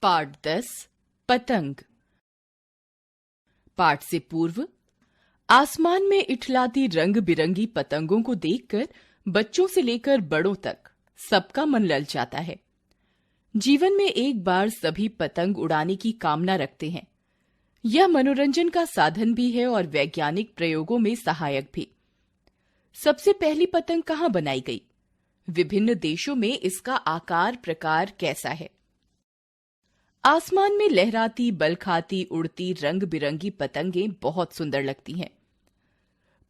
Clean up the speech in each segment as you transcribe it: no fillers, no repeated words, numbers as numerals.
पाठ 10 पतंग। पाठ से पूर्व आसमान में इठलाती रंग बिरंगी पतंगों को देखकर बच्चों से लेकर बड़ों तक सबका मन ललचाता है। जीवन में एक बार सभी पतंग उड़ाने की कामना रखते हैं। यह मनोरंजन का साधन भी है और वैज्ञानिक प्रयोगों में सहायक भी। सबसे पहली पतंग कहां बनाई गई? विभिन्न देशों में इसका आकार प्रकार कैसा है? आसमान में लहराती, बल खाती, उड़ती रंग बिरंगी पतंगें बहुत सुंदर लगती हैं।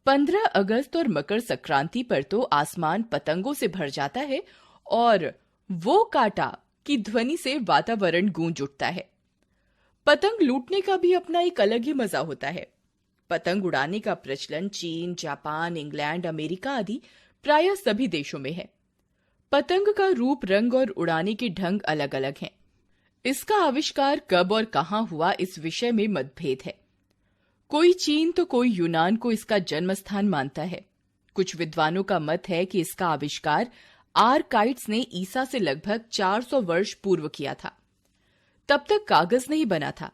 15 अगस्त और मकर संक्रांति पर तो आसमान पतंगों से भर जाता है और वो काटा की ध्वनि से वातावरण गूंज उठता है। पतंग लूटने का भी अपना एक अलग ही मजा होता है। पतंग उड़ाने का प्रचलन चीन, जापान, इंग्लैंड, अमेरिका आदि प्रायः सभी देशों में है। पतंग का रूप, रंग और उड़ाने के ढंग अलग अलग हैं। इसका आविष्कार कब और कहां हुआ, इस विषय में मतभेद है। कोई चीन तो कोई यूनान को इसका जन्म स्थान मानता है। कुछ विद्वानों का मत है कि इसका आविष्कार आर्काइट्स ने ईसा से लगभग 400 वर्ष पूर्व किया था। तब तक कागज नहीं बना था।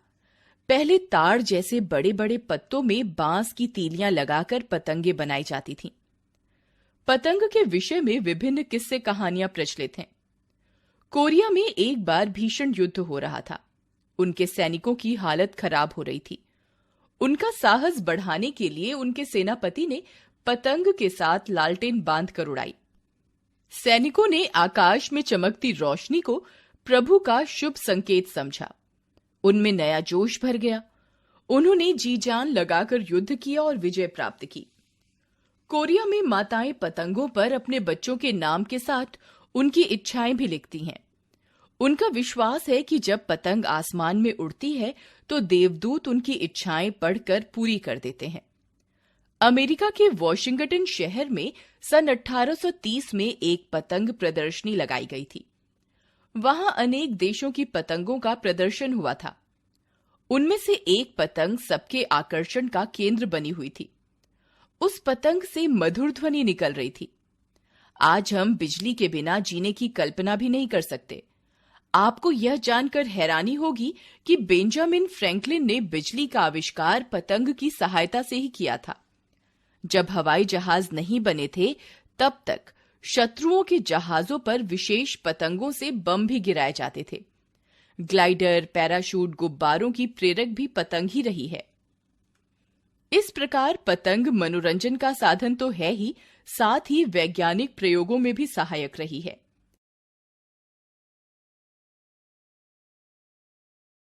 पहले ताड़ जैसे बड़े बड़े पत्तों में बांस की तीलियां लगाकर पतंगे बनाई जाती थीं। पतंग के विषय में विभिन्न किस्से कहानियां प्रचलित हैं। कोरिया में एक बार भीषण युद्ध हो रहा था। उनके सैनिकों की हालत खराब हो रही थी। उनका साहस बढ़ाने के लिए उनके सेनापति ने पतंग के साथ लालटेन बांधकर उड़ाई। सैनिकों ने आकाश में चमकती रोशनी को प्रभु का शुभ संकेत समझा। उनमें नया जोश भर गया। उन्होंने जी जान लगाकर युद्ध किया और विजय प्राप्त की। कोरिया में माताएं पतंगों पर अपने बच्चों के नाम के साथ उनकी इच्छाएं भी लिखती हैं। उनका विश्वास है कि जब पतंग आसमान में उड़ती है तो देवदूत उनकी इच्छाएं पढ़कर पूरी कर देते हैं। अमेरिका के वॉशिंगटन शहर में सन 1830 में एक पतंग प्रदर्शनी लगाई गई थी। वहां अनेक देशों की पतंगों का प्रदर्शन हुआ था। उनमें से एक पतंग सबके आकर्षण का केंद्र बनी हुई थी। उस पतंग से मधुर ध्वनि निकल रही थी। आज हम बिजली के बिना जीने की कल्पना भी नहीं कर सकते। आपको यह जानकर हैरानी होगी कि बेंजामिन फ्रैंकलिन ने बिजली का आविष्कार पतंग की सहायता से ही किया था। जब हवाई जहाज नहीं बने थे, तब तक शत्रुओं के जहाजों पर विशेष पतंगों से बम भी गिराए जाते थे। ग्लाइडर, पैराशूट, गुब्बारों की प्रेरक भी पतंग ही रही है। इस प्रकार पतंग मनोरंजन का साधन तो है ही, साथ ही वैज्ञानिक प्रयोगों में भी सहायक रही है।